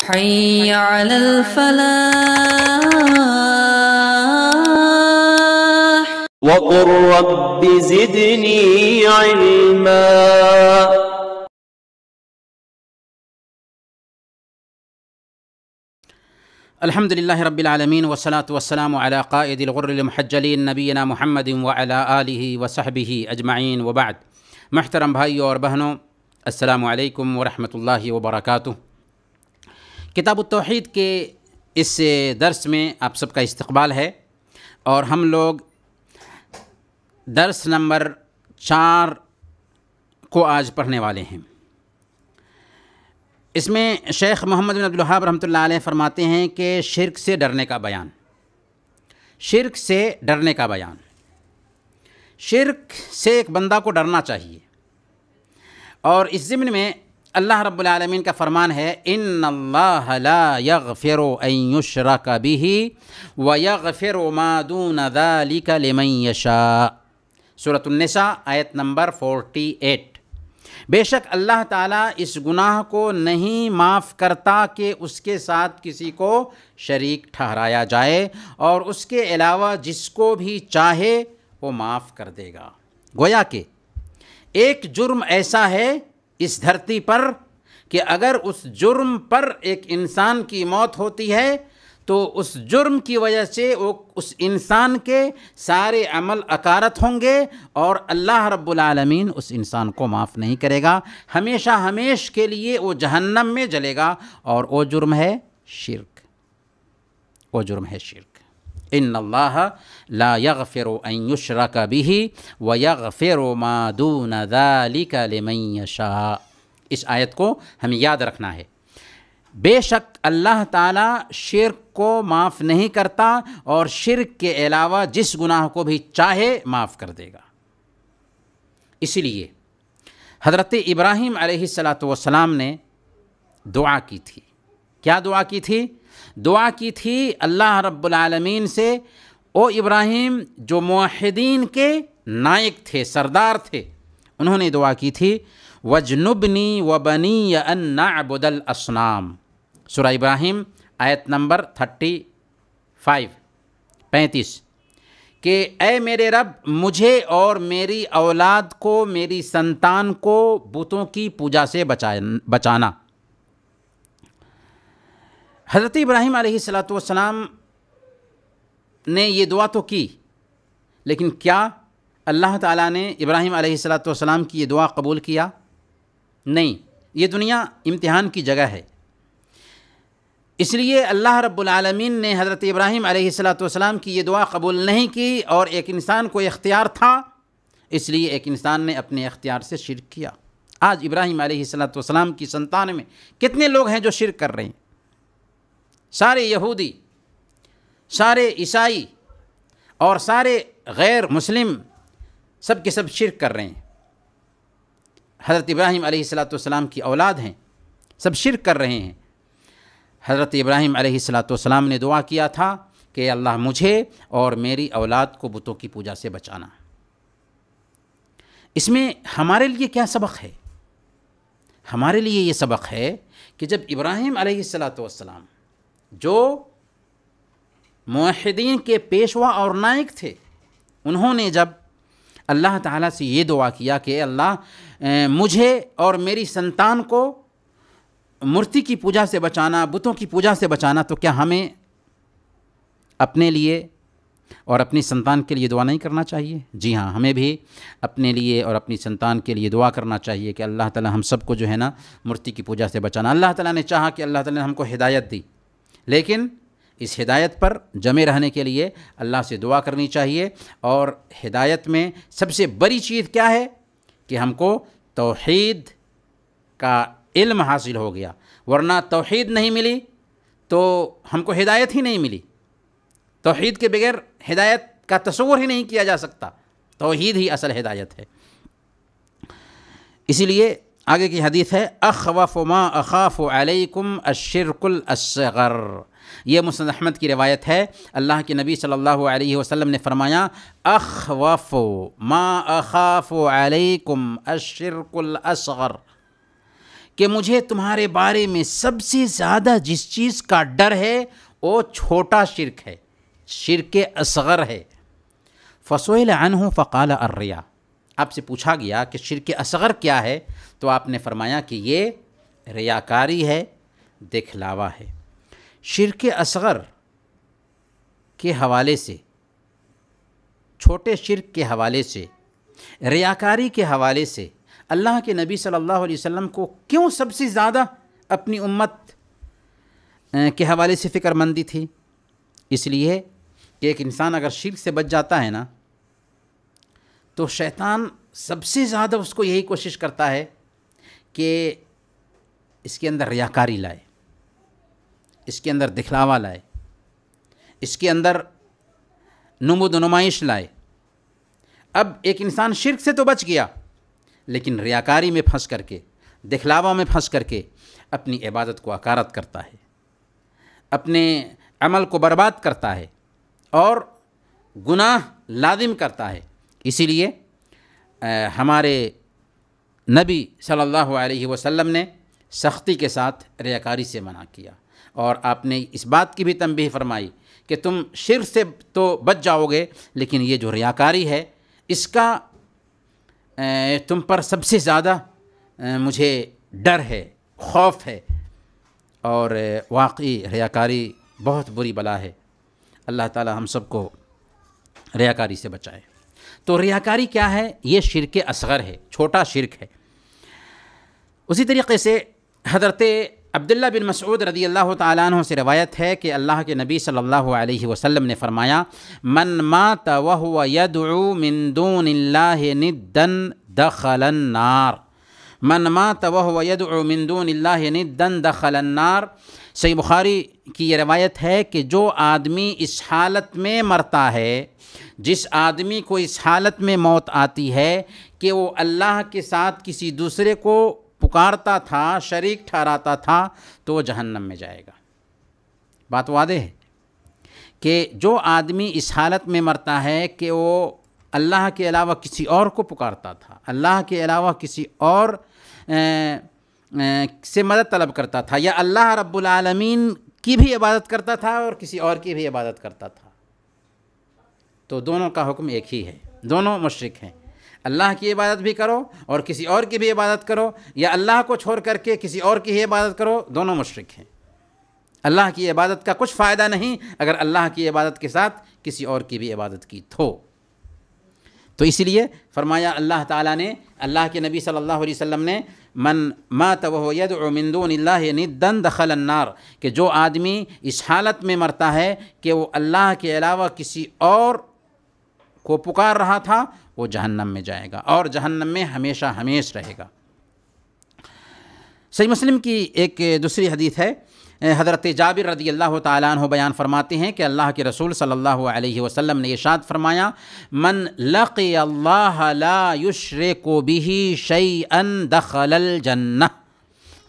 حي على الفلاح. وقل رب زدني علما. الحمد لله رب العالمين والصلاة والسلام على قائد الغر المحجلين نبینا محمد وعلى آلہ وصحبہ اجمعین وبعد. محترم بھائیوں اور بہنوں، السلام علیکم ورحمۃ اللہ وبرکاتہ. کتاب التوحید کے اس درس میں آپ سب کا استقبال ہے، اور ہم لوگ درس نمبر 4 کو آج پڑھنے والے ہیں. اس میں شیخ محمد بن عبدالوہاب رحمۃ اللہ علیہ فرماتے ہیں کہ شرک سے ڈرنے کا بیان. شرک سے ڈرنے کا بیان. شرک سے ایک بندہ کو ڈرنا چاہیے، اور اس ضمن میں اللہ رب العالمین کا فرمان ہے ان اللہ لا یغفر ان یشرک بہ ویغفر ما دون ذلک لمن یشاء. سورۃ النساء آیت نمبر 48. بے شک اللہ تعالیٰ اس گناہ کو نہیں معاف کرتا کہ اس کے ساتھ کسی کو شریک ٹھہرایا جائے، اور اس کے علاوہ جس کو بھی چاہے وہ معاف کر دے گا. گویا کہ ایک جرم ایسا ہے اس دھرتی پر کہ اگر اس جرم پر ایک انسان کی موت ہوتی ہے تو اس جرم کی وجہ سے اس انسان کے سارے عمل اکارت ہوں گے، اور اللہ رب العالمین اس انسان کو معاف نہیں کرے گا. ہمیشہ ہمیش کے لیے وہ جہنم میں جلے گا، اور وہ جرم ہے شرک. وہ جرم ہے شرک. ان اللہ لا یغفر ان یشرک بہ ویغفر ما دون ذلک لمن یشاء. اس آیت کو ہمیں یاد رکھنا ہے. بے شک اللہ تعالیٰ شرک کو معاف نہیں کرتا، اور شرک کے علاوہ جس گناہ کو بھی چاہے معاف کر دے گا. اسی لیے حضرت ابراہیم علیہ السلام نے دعا کی تھی. کیا دعا کی تھی؟ دعا کی تھی اللہ رب العالمین سے، او ابراہیم جو موحدین کے نائک تھے، سردار تھے، انہوں نے دعا کی تھی وَاجْنُبْنِي وَبَنِيَّ أَن نَّعْبُدَ الْأَصْنَامَ. سورہ ابراہیم آیت نمبر 35 کہ اے میرے رب مجھے اور میری اولاد کو، میری سنتان کو بتوں کی پوجا سے بچانا. حضرت ابراہیم علیہ السلام نے یہ دعا تو کی، لیکن کیا اللہ تعالیٰ نے ابراہیم علیہ السلام کی یہ دعا قبول کیا؟ نہیں. یہ دنیا امتحان کی جگہ ہے، اس لیے اللہ رب العالمین نے حضرت ابراہیم علیہ السلام کی یہ دعا قبول نہیں کی، اور ایک انسان کو اختیار تھا، اس لیے ایک انسان نے اپنے اختیار سے شرک کیا. آج ابراہیم علیہ السلام کی سنتان میں کتنے لوگ ہیں جو شرک کر رہے ہیں؟ سارے یہودی، سارے عیسائی اور سارے غیر مسلم سب کے سب شرک کر رہے ہیں. حضرت ابراہیم علیہ السلام کی اولاد ہیں، سب شرک کر رہے ہیں. حضرت ابراہیم علیہ السلام نے دعا کیا تھا کہ اللہ مجھے اور میری اولاد کو بتوں کی پوجا سے بچانا. اس میں ہمارے لیے کیا سبق ہے؟ ہمارے لیے یہ سبق ہے کہ جب ابراہیم علیہ السلام جو موحدین کے پیشوا اور نائک تھے، انہوں نے جب اللہ تعالیٰ سے یہ دعا کیا کہ اے اللہ مجھے اور میری سنتان کو مورتی کی پوجا سے بچانا، بتوں کی پوجا سے بچانا، تو کیا ہمیں اپنے لیے اور اپنی سنتان کے لیے دعا نہیں کرنا چاہیے؟ جی ہاں، ہمیں بھی اپنے لیے اور اپنی سنتان کے لیے دعا کرنا چاہیے کہ اللہ تعالیٰ ہم سب کو جو ہے نا مورتی کی پوجا سے بچانا. اللہ تعالیٰ نے چاہا کہ اللہ تعالیٰ نے ہم کو ہدایت دی، لیکن اس ہدایت پر جمے رہنے کے لیے اللہ سے دعا کرنی چاہیے. اور ہدایت میں سب سے بڑی چیز کیا ہے کہ ہم کو توحید کا علم حاصل ہو گیا، ورنہ توحید نہیں ملی تو ہم کو ہدایت ہی نہیں ملی. توحید کے بغیر ہدایت کا تصور ہی نہیں کیا جا سکتا. توحید ہی اصل ہدایت ہے. اسی لیے آگے کی حدیث ہے اخوف ما اخاف علیکم الشرک الاصغر. یہ مسند احمد کی روایت ہے. اللہ کے نبی صلی اللہ علیہ وسلم نے فرمایا اخوف ما اخاف علیکم الشرک الاصغر، کہ مجھے تمہارے بارے میں سب سے زیادہ جس چیز کا ڈر ہے وہ چھوٹا شرک ہے، شرک اصغر ہے۔ فسئل عنہ فقال الریا، آپ سے پوچھا گیا کہ شرک اصغر کیا ہے، تو آپ نے فرمایا کہ یہ ریاکاری ہے، دکھلاوا ہے۔ شرک اصغر کے حوالے سے، چھوٹے شرک کے حوالے سے، ریاکاری کے حوالے سے اللہ کے نبی صلی اللہ علیہ وسلم کو کیوں سب سے زیادہ اپنی امت کے حوالے سے فکر مندی تھی؟ اس لیے کہ ایک انسان اگر شرک سے بچ جاتا ہے نا، تو شیطان سب سے زیادہ اس کو یہی کوشش کرتا ہے کہ اس کے اندر ریاکاری لائے، اس کے اندر دکھلاوا لائے، اس کے اندر نمود و نمائش لائے۔ اب ایک انسان شرک سے تو بچ گیا، لیکن ریاکاری میں پھنس کر کے، دکھلاوا میں پھنس کر کے اپنی عبادت کو اکارت کرتا ہے، اپنے عمل کو برباد کرتا ہے اور گناہ لازم کرتا ہے۔ اسی لیے ہمارے نبی صلی اللہ علیہ وسلم نے سختی کے ساتھ ریاکاری سے منع کیا، اور آپ نے اس بات کی بھی تنبیہ فرمائی کہ تم شرک سے تو بچ جاؤ گے، لیکن یہ جو ریاکاری ہے اس کا تم پر سب سے زیادہ مجھے ڈر ہے، خوف ہے، اور واقعی ریاکاری بہت بری بلا ہے۔ اللہ تعالی ہم سب کو ریاکاری سے بچائے۔ تو ریاکاری کیا ہے؟ یہ شرک اصغر ہے، چھوٹا شرک ہے۔ اسی طریقے سے حضرت عبداللہ بن مسعود رضی اللہ تعالیٰ عنہ سے روایت ہے کہ اللہ کے نبی صلی اللہ علیہ وسلم نے فرمایا، من مات وهو يدعو من دون اللہ ندا دخل النار، من مات وهو يدعو من دون اللہ ندا دخل النار۔ صحیح بخاری کی یہ روایت ہے کہ جو آدمی اس حالت میں مرتا ہے، جس آدمی کو اس حالت میں موت آتی ہے کہ وہ اللہ کے ساتھ کسی دوسرے کو پکارتا تھا، شریک ٹھہراتا تھا، تو وہ جہنم میں جائے گا۔ بات واضح ہے کہ جو آدمی اس حالت میں مرتا ہے کہ وہ اللہ کے علاوہ کسی اور کو پکارتا تھا، اللہ کے علاوہ کسی اور سے مدد طلب کرتا تھا، یا اللہ رب العالمین کی بھی عبادت کرتا تھا اور کسی اور کی بھی عبادت کرتا تھا، تو دونوں کا حکم ایک ہی ہے، دونوں مشرک ہیں۔ اللہ کی عبادت بھی کرو اور کسی اور کی بھی عبادت کرو، یا اللہ کو چھوڑ کر کے کسی اور کی ہی عبادت کرو، دونوں مشرک ہیں۔ اللہ کی عبادت کا کچھ فائدہ نہیں اگر اللہ کی عبادت کے ساتھ کسی اور کی بھی عبادت کی تو اس لیے فرمایا اللہ تعالیٰ نے، اللہ کے نبی صلی اللہ علیہ وسلم نے، من مات وهو يدعو من دون اللہ ندا دخل النار، کہ جو آدمی اس حالت میں مرتا ہے کہ وہ اللہ کے علاوہ کسی اور کو پکار رہا تھا، وہ جہنم میں جائے گا اور جہنم میں ہمیشہ ہمیش رہے گا۔ صحیح مسلم کی ایک دوسری حدیث ہے، حضرت جابر رضی اللہ تعالیٰ عنہ بیان فرماتے ہیں کہ اللہ کے رسول صلی اللہ علیہ وسلم نے ارشاد فرمایا، من لقی اللہ لا یشرک بہ شیئا دخل الجنہ،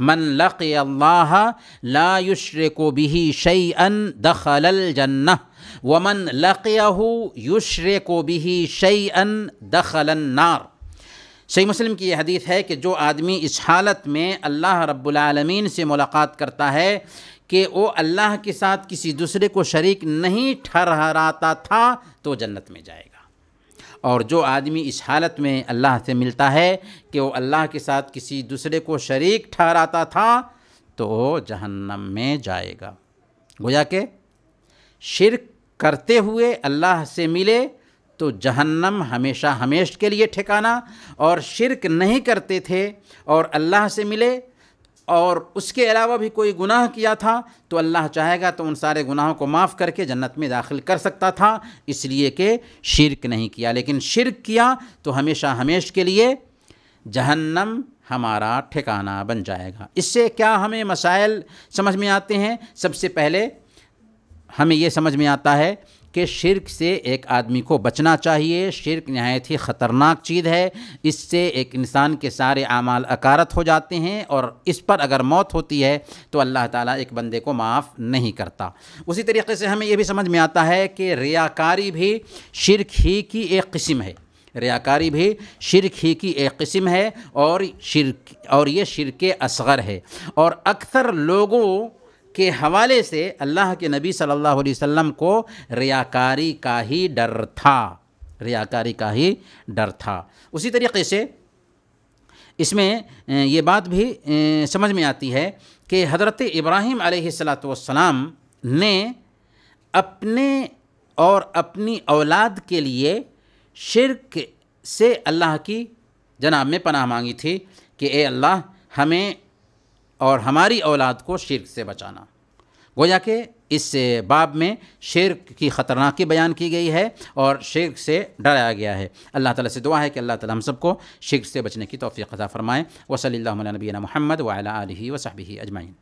من لقی اللہ لا یشرک بہ شیئا دخل الجنہ، ومن لقیہ یشرک بہ شیئا دخل النار۔ صحیح مسلم کی یہ حدیث ہے کہ جو آدمی اس حالت میں اللہ رب العالمین سے ملاقات کرتا ہے کہ وہ اللہ کے ساتھ کسی دوسرے کو شریک نہیں ٹھہراتا تھا، تو جنت میں جائے گا، اور جو آدمی اس حالت میں اللہ سے ملتا ہے کہ وہ اللہ کے ساتھ کسی دوسرے کو شریک ٹھہراتا تھا، تو وہ جہنم میں جائے گا۔ گویا کہ شرک کرتے ہوئے اللہ سے ملے تو جہنم ہمیشہ ہمیش کے لیے ٹھکانہ، اور شرک نہیں کرتے تھے اور اللہ سے ملے اور اس کے علاوہ بھی کوئی گناہ کیا تھا، تو اللہ چاہے گا تو ان سارے گناہوں کو معاف کر کے جنت میں داخل کر سکتا تھا، اس لیے کہ شرک نہیں کیا۔ لیکن شرک کیا تو ہمیشہ ہمیش کے لیے جہنم ہمارا ٹھکانہ بن جائے گا۔ اس سے کیا ہمیں مسائل سمجھ میں آتے ہیں؟ سب سے پہلے ہمیں یہ سمجھ میں آتا ہے کہ شرک سے ایک آدمی کو بچنا چاہیے۔ شرک نہایت ہی خطرناک چیز ہے، اس سے ایک انسان کے سارے اعمال اکارت ہو جاتے ہیں، اور اس پر اگر موت ہوتی ہے تو اللہ تعالیٰ ایک بندے کو معاف نہیں کرتا۔ اسی طریقے سے ہمیں یہ بھی سمجھ میں آتا ہے کہ ریاکاری بھی شرک ہی کی ایک قسم ہے۔ ریاکاری بھی شرک ہی کی ایک قسم ہے، اور یہ شرک اصغر ہے، اور اکثر لوگوں کے حوالے سے اللہ کے نبی صلی اللہ علیہ وسلم کو ریاکاری کا ہی ڈر تھا، ریاکاری کا ہی ڈر تھا۔ اسی طریقے سے اس میں یہ بات بھی سمجھ میں آتی ہے کہ حضرت ابراہیم علیہ السلام نے اپنے اور اپنی اولاد کے لیے شرک سے اللہ کی جناب میں پناہ مانگی تھی کہ اے اللہ ہمیں اور ہماری اولاد کو شرک سے بچانا۔ گویا کہ اس باب میں شرک کی خطرناکی بیان کی گئی ہے اور شرک سے ڈرایا گیا ہے۔ اللہ تعالیٰ سے دعا ہے کہ اللہ تعالیٰ ہم سب کو شرک سے بچنے کی توفیق عطا فرمائے۔ وصلی اللہ علی نبینا محمد وعلی آلہ وصحبہ اجمعین۔